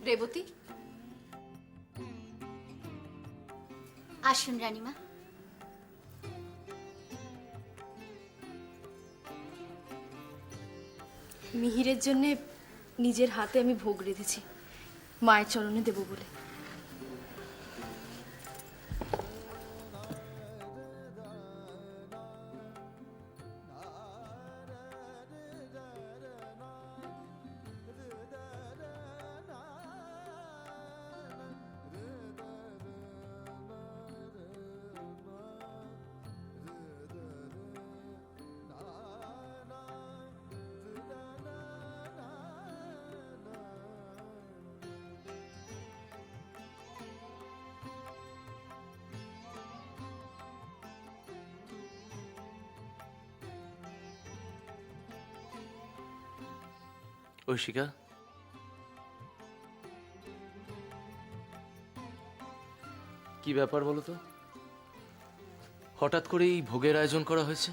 রেবতী, আসুন রানীমা। মিহিরের জন্যে নিজের হাতে আমি ভোগ রেঁধেছি, মায়ের চরণে দেব বলে। ঐশিকা, কি ব্যাপার বলো তো? হঠাৎ করে এই ভোগের আয়োজন করা হয়েছে?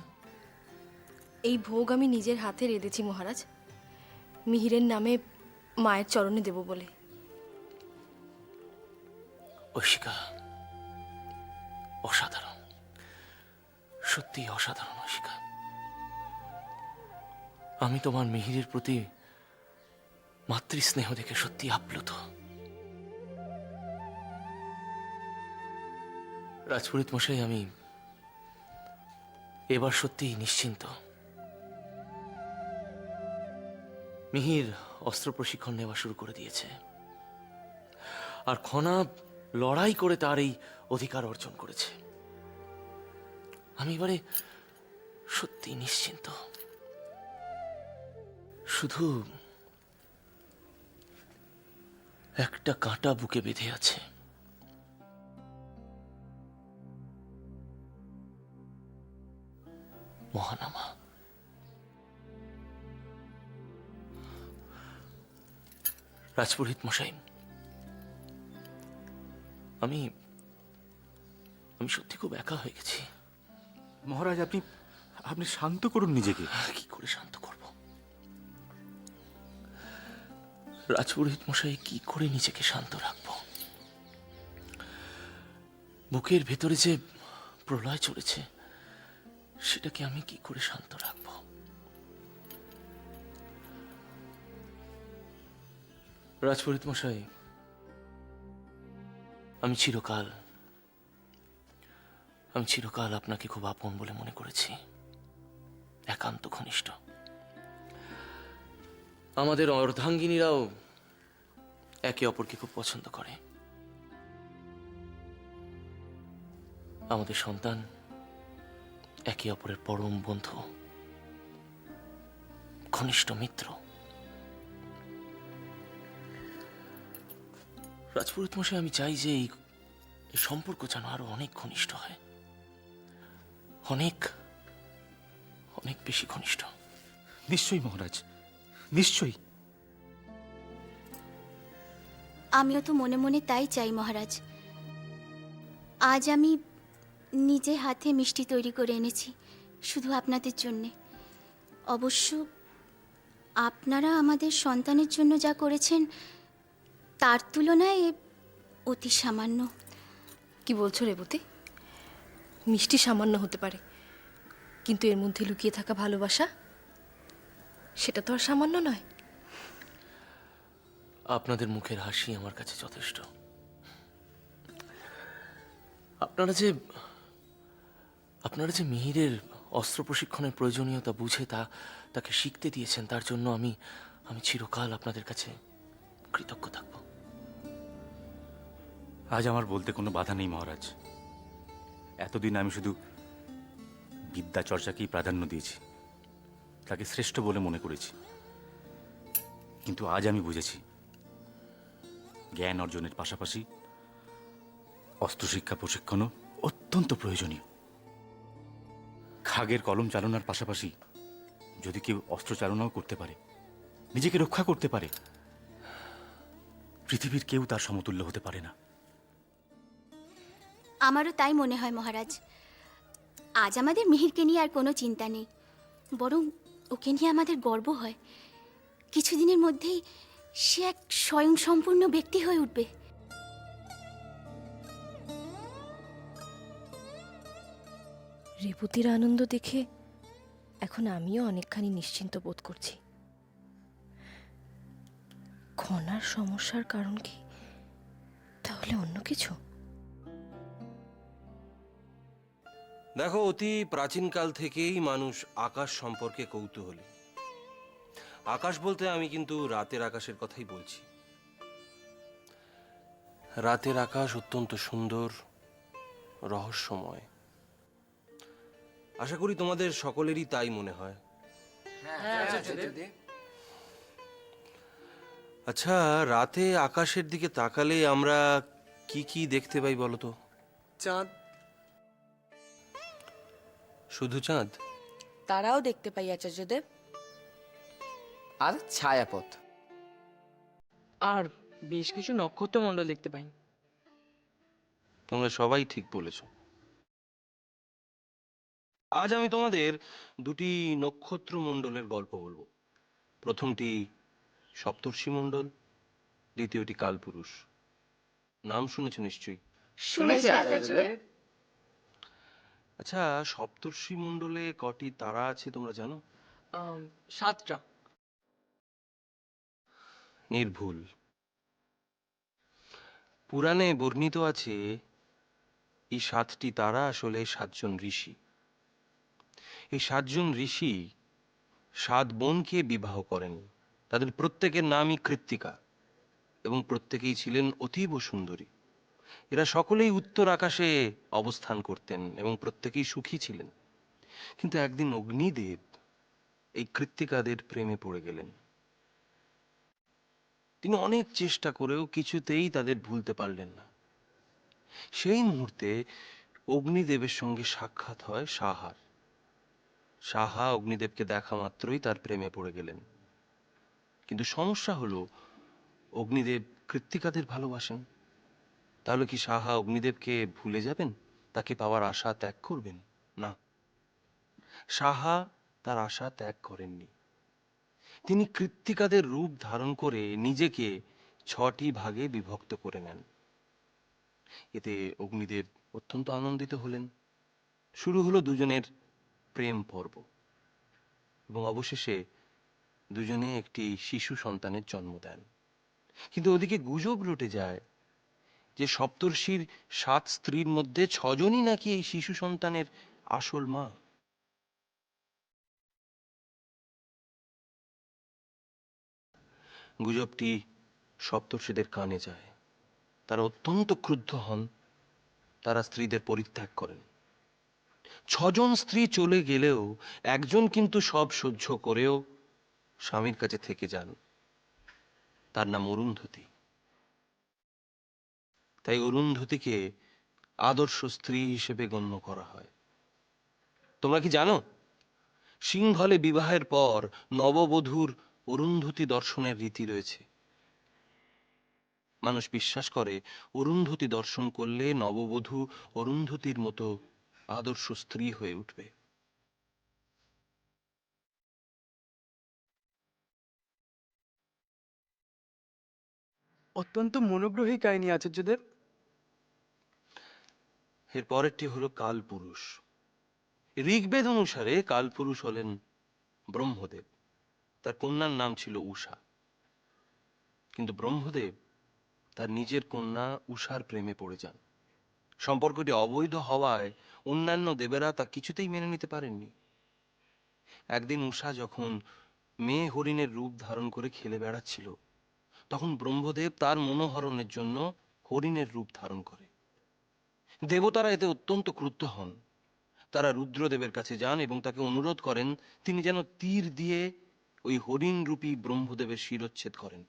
এই ভোগ আমি নিজের হাতে রেঁধেছি মহারাজ, মিহিরের নামে মায়ের চরণে দেব বলে। ঐশিকা, অসাধারণ, সত্যি অসাধারণ ঐশিকা। আমি তোমার মিহিরের প্রতি মাতৃস্নেহ দেখে সত্যি আপ্লুত। রাজপুরোহিত মশাই, আমি এবার সত্যি নিশ্চিন্ত। মিহির অস্ত্র প্রশিক্ষণ নেওয়া শুরু করে দিয়েছে, আর খনা লড়াই করে তার এই অধিকার অর্জন করেছে। আমি এবারে সত্যি নিশ্চিন্ত। শুধু একটা কাঁটা বুকে বেঁধে আছে। মহানামা। রাজপুরোহিত মশাই, আমি সত্যি খুব একা হয়ে গেছি। মহারাজ, আপনি শান্ত করুন নিজেকে। কি করে শান্ত করব? রাজপুরোহিত মশাই, কি করে নিজেকে শান্ত রাখব? বুকের ভেতরে যে প্রলয় চলেছে, সেটাকে আমি কি করে শান্ত রাখব? রাজপুরোহিত মশাই, আমি চিরকাল আপনাকে খুব আপন বলে মনে করেছি, একান্ত ঘনিষ্ঠ। আমাদের অর্ধাঙ্গিনীরাও একে অপরকে খুব পছন্দ করে। আমাদের সন্তান একে অপরের পরম বন্ধু, ঘনিষ্ঠ মিত্র। রাজপুরোহিত মশাই, আমি চাই যে এই সম্পর্ক যেন আরো অনেক ঘনিষ্ঠ হয়, অনেক অনেক বেশি ঘনিষ্ঠ। নিশ্চয়ই মহারাজ, নিশ্চয়ই। আমিও তো মনে মনে তাই চাই মহারাজ। আজ আমি নিজে হাতে মিষ্টি তৈরি করে এনেছি শুধু আপনাদের জন্যে। অবশ্য আপনারা আমাদের সন্তানের জন্য যা করেছেন তার তুলনায় এ অতি সামান্য। কি বলছো রেবতী? মিষ্টি সামান্য হতে পারে, কিন্তু এর মধ্যে লুকিয়ে থাকা ভালোবাসা, সেটা তো আর সামান্য নয়। আপনাদের মুখের হাসি আমার কাছে যথেষ্ট। আপনারা যে মিহিরের অস্ত্র প্রশিক্ষণের প্রয়োজনীয়তা বুঝে তাকে শিখতে দিয়েছেন, তার জন্য আমি চিরকাল আপনাদের কাছে কৃতজ্ঞ থাকব। আজ আমার বলতে কোনো বাধা নেই মহারাজ। এতদিন আমি শুধু বিদ্যা চর্চাকেই প্রাধান্য দিয়েছি, তাকে শ্রেষ্ঠ বলে মনে করেছি। কিন্তু আজ আমি বুঝেছি, জ্ঞান অর্জনের পাশাপাশি অস্ত্রশিক্ষা প্রশিক্ষণও অত্যন্ত প্রয়োজনীয়। খাগের কলম চালনার পাশাপাশি যদি কেউ অস্ত্র চালনাও করতে পারে, নিজেকে রক্ষা করতে পারে, পৃথিবীর কেউ তার সমতুল্য হতে পারে না। আমারও তাই মনে হয় মহারাজ। আজ আমাদের মিহিরকে নিয়ে আর কোনো চিন্তা নেই, বরং ওকে নিয়ে আমাদের গর্ব হয়। কিছুদিনের মধ্যেই সে এক স্বয়ংসম্পূর্ণ ব্যক্তি হয়ে উঠবে। রেবতীর আনন্দ দেখে এখন আমিও অনেকখানি নিশ্চিন্ত বোধ করছি। খনার সমস্যার কারণ কি তাহলে অন্য কিছু? দেখো, অতি প্রাচীনকাল থেকেই মানুষ আকাশ সম্পর্কে কৌতূহলী। আকাশ বলতে আমি কিন্তু রাতের আকাশের কথাই বলছি। রাতের আকাশ অত্যন্ত সুন্দর, রহস্যময়। আশা করি তোমাদের সকলেরই তাই মনে হয়। আচ্ছা, রাতে আকাশের দিকে তাকালে আমরা কি কি দেখতে পাই বলো তো? চাঁদ, শুধু চাঁদ? তারাও দেখতে পাই আচার্যদেব। আর ছায়াপথ। আর বেশ কিছু নক্ষত্রমণ্ডল দেখতে পাই। তোমরা সবাই ঠিক বলেছ। আজ আমি তোমাদের দুটি নক্ষত্র মণ্ডলের গল্প বলবো। প্রথমটি সপ্তর্ষি মণ্ডল, দ্বিতীয়টি কালপুরুষ। নাম শুনেছ নিশ্চয়ই। আচ্ছা, সপ্তর্ষি মণ্ডলে কটি তারা আছে তোমরা জানো? 7টা। নির্ভুল। পুরাণে বর্ণিত আছে এই 7টি তারা আসলে 7 জন ঋষি। এই 7 জন ঋষি 7 বোনকে বিবাহ করেন। তাদের প্রত্যেকের নামই কৃত্তিকা এবং প্রত্যেকেই ছিলেন অতীব সুন্দরী। এরা সকলেই উত্তর আকাশে অবস্থান করতেন এবং প্রত্যেকেই সুখী ছিলেন। কিন্তু একদিন অগ্নিদেব এই কৃত্তিকাদের প্রেমে পড়ে গেলেন। তিনি অনেক চেষ্টা করেও কিছুতেই তাদের ভুলতে পারলেন না। সেই মুহূর্তে অগ্নিদেবের সঙ্গে সাক্ষাৎ হয় সাহার। সাহা অগ্নিদেবকে দেখা মাত্রই তার প্রেমে পড়ে গেলেন। কিন্তু সমস্যা হলো, অগ্নিদেব কৃত্তিকাদের ভালোবাসেন। তাহলে কি সাহা অগ্নিদেবকে ভুলে যাবেন? তাকে পাওয়ার আশা ত্যাগ করবেন? না, সাহা তার আশা ত্যাগ করেননি। তিনি কৃত্তিকাদের রূপ ধারণ করে নিজেকে 6টি ভাগে বিভক্ত করে নেন। এতে অগ্নিদেব অত্যন্ত আনন্দিত হলেন। শুরু হলো দুজনের প্রেম পর্ব এবং অবশেষে দুজনে একটি শিশু সন্তানের জন্ম দেন। কিন্তু ওদিকে গুজব রটে যায় যে সপ্তর্ষির 7 স্ত্রীর মধ্যে 6 জনই নাকি এই শিশু সন্তানের আসল মা। গুজবটি সপ্তর্ষিদের কানে যায়। তারা অত্যন্ত ক্রুদ্ধ হন। তারা স্ত্রীদের পরিত্যাগ করেন। 6 জন স্ত্রী চলে গেলেও একজন কিন্তু সব সহ্য করেও স্বামীর কাছে থেকে যান। তার নাম অরুন্ধতী। তাই অরুন্ধতীকে আদর্শ স্ত্রী হিসেবে গণ্য করা হয়। তোমরা কি জানো, সিংহলে বিবাহের পর নববধূর অরুন্ধতী দর্শনের রীতি রয়েছে। মানুষ বিশ্বাস করে অরুন্ধতী দর্শন করলে নববধূ অরুন্ধতীর মতো আদর্শ স্ত্রী হয়ে উঠবে। অত্যন্ত মনোগ্রাহী কাহিনী আচার্যদেব। এর পরেরটি হলো কালপুরুষ। ঋগ্বেদ অনুসারে কালপুরুষ হলেন ব্রহ্মদেব। তার কন্যার নাম ছিল উষা। কিন্তু ব্রহ্মদেব তার নিজের কন্যা উষার প্রেমে পড়ে যান। সম্পর্কটি অবৈধ হওয়ায় অন্যান্য দেবেরা তা কিছুতেই মেনে নিতে পারেননি। একদিন উষা যখন মেয়ে হরিণের রূপ ধারণ করে খেলে বেড়াচ্ছিল, তখন ব্রহ্মদেব তার মনোহরণের জন্য হরিণের রূপ ধারণ করে। দেবতারা এতে অত্যন্ত ক্রুদ্ধ হন। তারা রুদ্রদেবের কাছে যান এবং তাকে অনুরোধ করেন তিনি যেন তীর দিয়ে ওই হরিণ রূপী ব্রহ্মদেবের শিরচ্ছেদ করেন।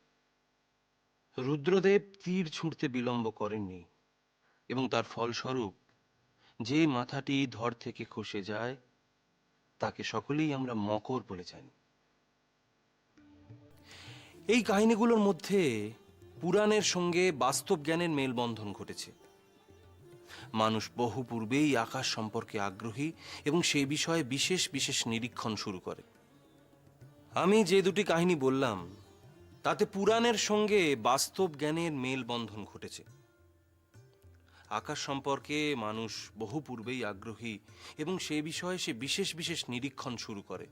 রুদ্রদেব তীর ছুঁড়তে বিলম্ব করেননি এবং তার ফলস্বরূপ যে মাথাটি ধড় থেকে খসে যায় তাকে সকলেই আমরা মকর বলে জানি। এই কাহিনীগুলোর মধ্যে পুরাণের সঙ্গে বাস্তব জ্ঞানের মেলবন্ধন ঘটেছে। মানুষ বহু পূর্বেই আকাশ সম্পর্কে আগ্রহী এবং সেই বিষয়ে বিশেষ বিশেষ নিরীক্ষণ শুরু করে। আমি যে দুটি কাহিনী বললাম তাতে পুরাণের সঙ্গে বাস্তব জ্ঞানের মেলবন্ধন ঘটেছে। আকাশ সম্পর্কে মানুষ বহু পূর্বেই আগ্রহী এবং সে বিষয়ে সে বিশেষ বিশেষ নিরীক্ষণ শুরু করে,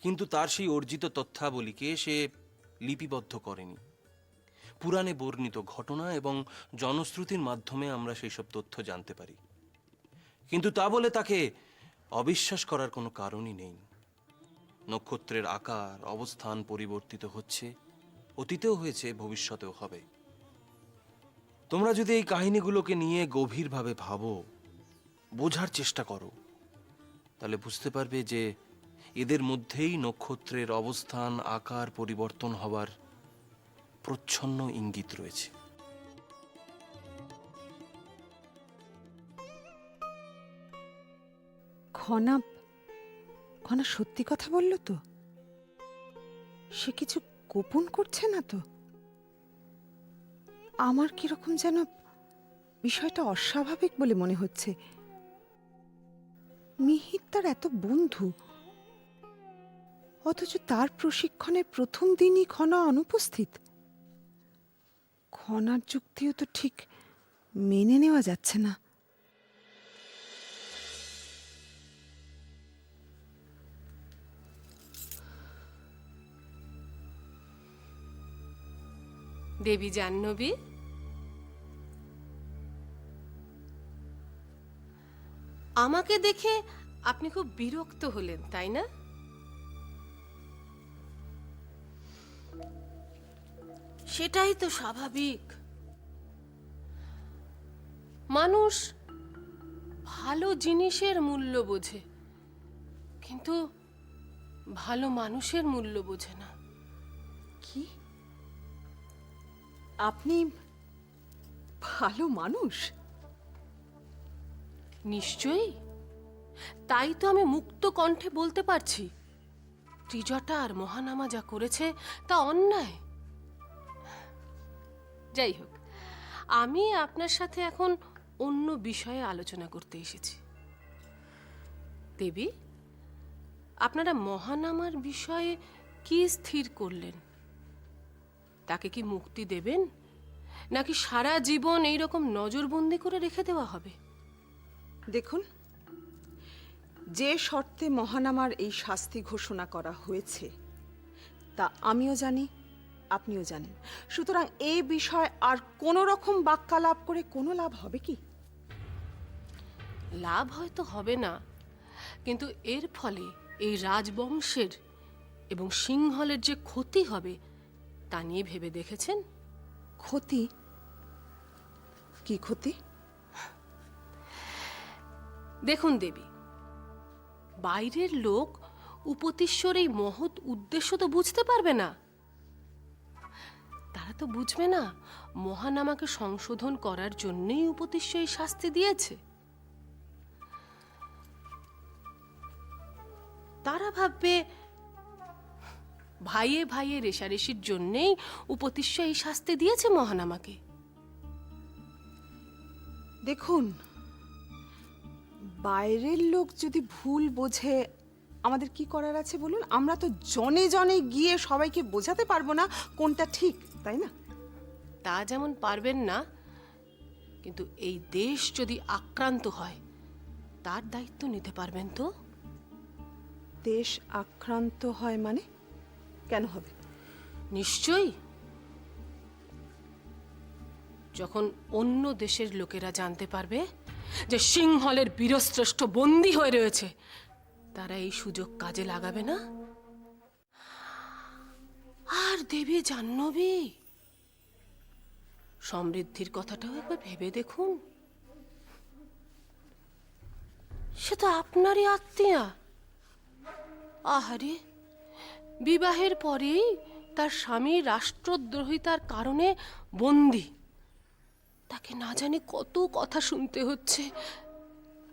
কিন্তু তার সেই অর্জিত তথ্যাবলীকে সে লিপিবদ্ধ করেনি। পুরাণে বর্ণিত ঘটনা এবং জনশ্রুতির মাধ্যমে আমরা সেই সব তথ্য জানতে পারি, কিন্তু তা বলে তাকে অবিশ্বাস করার কোনো কারণই নেই। নক্ষত্রের আকার অবস্থান পরিবর্তিত হচ্ছে, অতীতেও হয়েছে, ভবিষ্যতেও হবে। তোমরা যদি এই কাহিনীগুলোকে নিয়ে গভীরভাবে ভাবো, বোঝার চেষ্টা করো, তাহলে বুঝতে পারবে যে এদের মধ্যেই নক্ষত্রের অবস্থান আকার পরিবর্তন হবার প্রচ্ছন্ন ইঙ্গিত রয়েছে। খনা খনা সত্যি কথা বলল তো? সে কিছু গোপন করছে না তো? আমার কিরকম যেন বিষয়টা অস্বাভাবিক বলে মনে হচ্ছে। মিহির তার এত বন্ধু, অথচ তার প্রশিক্ষণের প্রথম দিনই খনা অনুপস্থিত। খনার যুক্তিও তো ঠিক মেনে নেওয়া যাচ্ছে না। দেবী জাহ্নবী, আমাকে দেখে আপনি খুব বিরক্ত হলেন, তাই না? সেটাই তো স্বাভাবিক। মানুষ ভালো জিনিসের মূল্য বোঝে, কিন্তু ভালো মানুষের মূল্য বোঝে না। কি? আপনি ভালো মানুষ? নিশ্চয়ই, তাই তো আমি মুক্ত কণ্ঠে বলতে পারছি ত্রিজটা আর মহানামা যা করেছে তা অন্যায়। যাই হোক, আমি আপনার সাথে এখন অন্য বিষয়ে আলোচনা করতে এসেছি। দেবী, আপনারা মহানামার বিষয়ে কি স্থির করলেন? তাকে কি মুক্তি দেবেন, নাকি সারা জীবন এইরকম নজরবন্দি করে রেখে দেওয়া হবে? দেখুন, যে শর্তে মহানামার এই শাস্তি ঘোষণা করা হয়েছে তা আমিও জানি, আপনিও জানেন। সুতরাং এই বিষয়ে আর কোনো রকম বাক্যালাপ করে কোনো লাভ হবে কি? লাভ হয়তো হবে না, কিন্তু এর ফলে এই রাজবংশের এবং সিংহলের যে ক্ষতি হবে তা নিয়ে ভেবে দেখেছেন? ক্ষতি? কি ক্ষতি? দেখুন দেবী, বাইরের লোক উপতিশ্বর এই মহৎ উদ্দেশ্য তো বুঝতে পারবে না। তারা তো বুঝবে না মহানামাকে সংশোধন করার জন্যই উপতিশ্য এই শাস্তি দিয়েছে। তারা ভাববে ভাইয়ে ভাইয়ে রেশারেশির জন্যেই উপতিশ্য এই শাস্তি দিয়েছে মহানামাকে। দেখুন, বাইরের লোক যদি ভুল বোঝে আমাদের কি করার আছে বলুন? আমরা তো জনে জনে গিয়ে সবাইকে বোঝাতে পারবো না কোনটা ঠিক, তাই না? তা যেমন পারবেন না, কিন্তু এই দেশ যদি আক্রান্ত হয় তার দায়িত্ব নিতে পারবেন তো? দেশ আক্রান্ত হয় মানে? কেন হবে? নিশ্চয়ই, যখন অন্য দেশের লোকেরা জানতে পারবে যে সিংহলের বীরশ্রেষ্ঠ বন্দী হয়ে রয়েছে, তারা এই সুযোগ কাজে লাগাবে না? আর দেবী জাহ্নবী, সমৃদ্ধির কথাটাও একবার ভেবে দেখুন। সে তো আপনারই আত্মীয়া। আহারে, বিবাহের পরেই তার স্বামী রাষ্ট্রদ্রোহিতার কারণে বন্দী। তাকে না জানি কত কথা শুনতে হচ্ছে,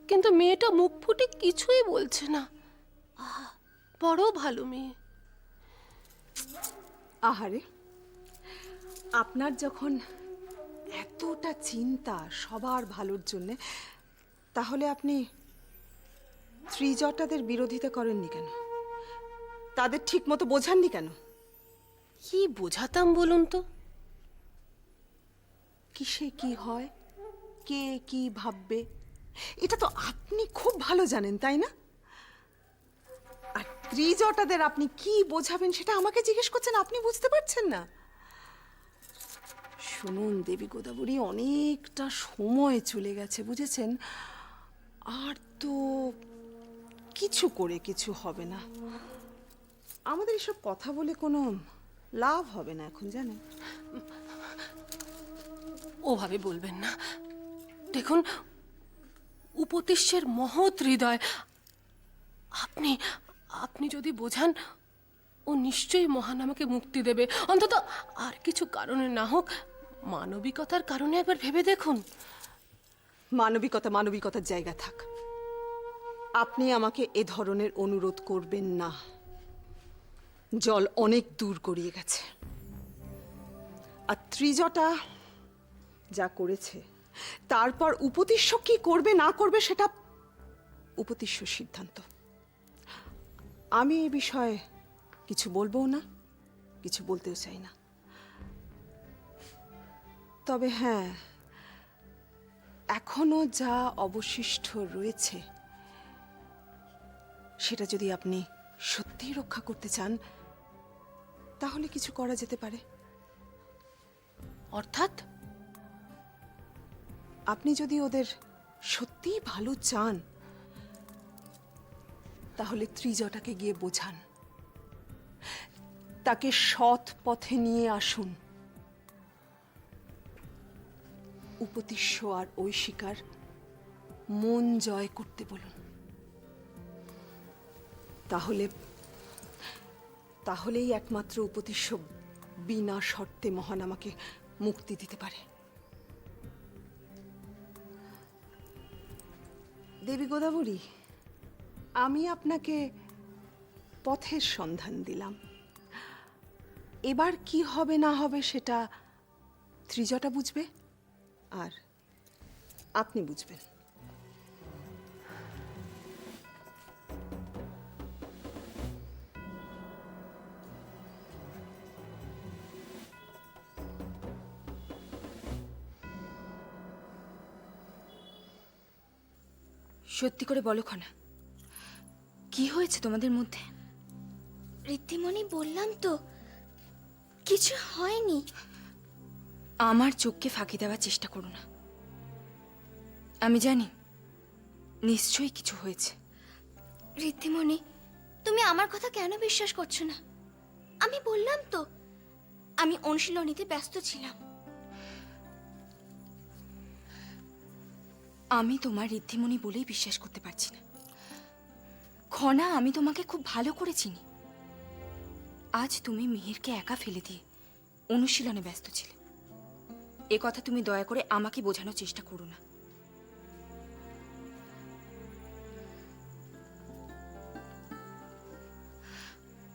কিন্তু মেয়েটা মুখ ফুটে কিছুই বলছে না। আহা, বড় ভালো মেয়ে। আহারে, আপনার যখন এতটা চিন্তা সবার ভালোর জন্য, তাহলে আপনি ত্রিজটাদের বিরোধিতা করেননি কেন? তাদের ঠিক মতো বোঝাননি কেন? কি বোঝাতাম বলুন তো? কিসে কি হয়, কে কি ভাববে, এটা তো আপনি খুব ভালো জানেন, তাই না? আর ত্রিজটাদের আপনি কি বোঝাবেন সেটা আমাকে জিজ্ঞেস করছেন, আপনি বুঝতে পারছেন না? শুনুন দেবী গোদাবরী, অনেকটা সময় চলে গেছে, বুঝেছেন? আর তো কিছু করে কিছু হবে না। আমাদের এসব কথা বলে কোনো লাভ হবে না এখন, জানেন? ওভাবে বলবেন না। দেখুন, উপতিষ্যের মহৎ হৃদয়, আপনি আপনি যদি বোঝান, ও নিশ্চয়ই মহান আমাকে মুক্তি দেবে। অন্তত আর কিছু কারণে না হোক, মানবিকতার কারণে একবার ভেবে দেখুন। মানবিকতা মানবিকতার জায়গা থাক, আপনি আমাকে এ ধরনের অনুরোধ করবেন না। জল অনেক দূর গড়িয়ে গেছে। আর ত্রিজটা যা করেছে, তারপর উপতিষ্য কি করবে না করবে সেটা উপতিষ্য সিদ্ধান্ত। আমি এ বিষয়ে কিছু বলবো না, কিছু বলতেও চাই না। তবে হ্যাঁ, এখনো যা অবশিষ্ট রয়েছে সেটা যদি আপনি সত্যিই রক্ষা করতে চান, তাহলে কিছু করা যেতে পারে। অর্থাৎ আপনি যদি ওদের সত্যিই ভালো চান, তাহলে ত্রিজটাকে গিয়ে বোঝান, তাকে সৎ পথে নিয়ে আসুন। উপতিষ্য আর ঐশিকার মন জয় করতে বলুন। তাহলেই একমাত্র উপতিষ্য বিনা শর্তে মহান আমাকে মুক্তি দিতে পারে। দেবী গোদাবরী, আমি আপনাকে পথের সন্ধান দিলাম। এবার কি হবে না হবে সেটা ত্রিজটা বুঝবে, আর আপনি বুঝবেন। সত্যি করে বলো খনা, কি হয়েছে তোমাদের মধ্যে? ঋদ্ধিমণি, বললাম তো কিছু হয়নি। আমার চোখকে ফাঁকি দেওয়ার চেষ্টা করো না। আমি জানি নিশ্চয়ই কিছু হয়েছে। ঋদ্ধিমণি, তুমি আমার কথা কেন বিশ্বাস করছো না? আমি বললাম তো, আমি অনুশীলনীতে ব্যস্ত ছিলাম। আমি তোমার ঋদ্ধিমণি বলেই বিশ্বাস করতে পারছি না। খনা, আমি তোমাকে খুব ভালো করে চিনি। আজ তুমি মিহিরকে একা ফেলে দিয়ে অনুশীলনে ব্যস্ত ছিলে। এ কথা তুমি দয়া করে আমাকে বোঝানোর চেষ্টা করো না।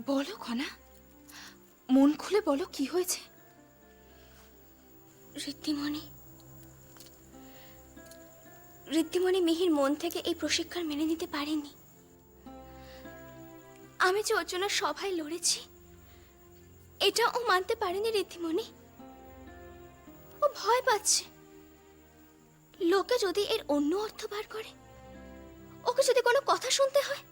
বলো খনা, মন খুলে বলো, কি হয়েছে? ঋদ্ধিমণি মিহির মন থেকে এই প্রশিক্ষণ মেনে নিতে পারেনি। আমি যে ওর জন্য সভায় লড়েছি, এটা ও মানতে পারেনি। ঋদ্ধিমণি, ও ভয় পাচ্ছে। লোকে যদি এর অন্য অর্থ বার করে, ওকে যদি কোনো কথা শুনতে হয়,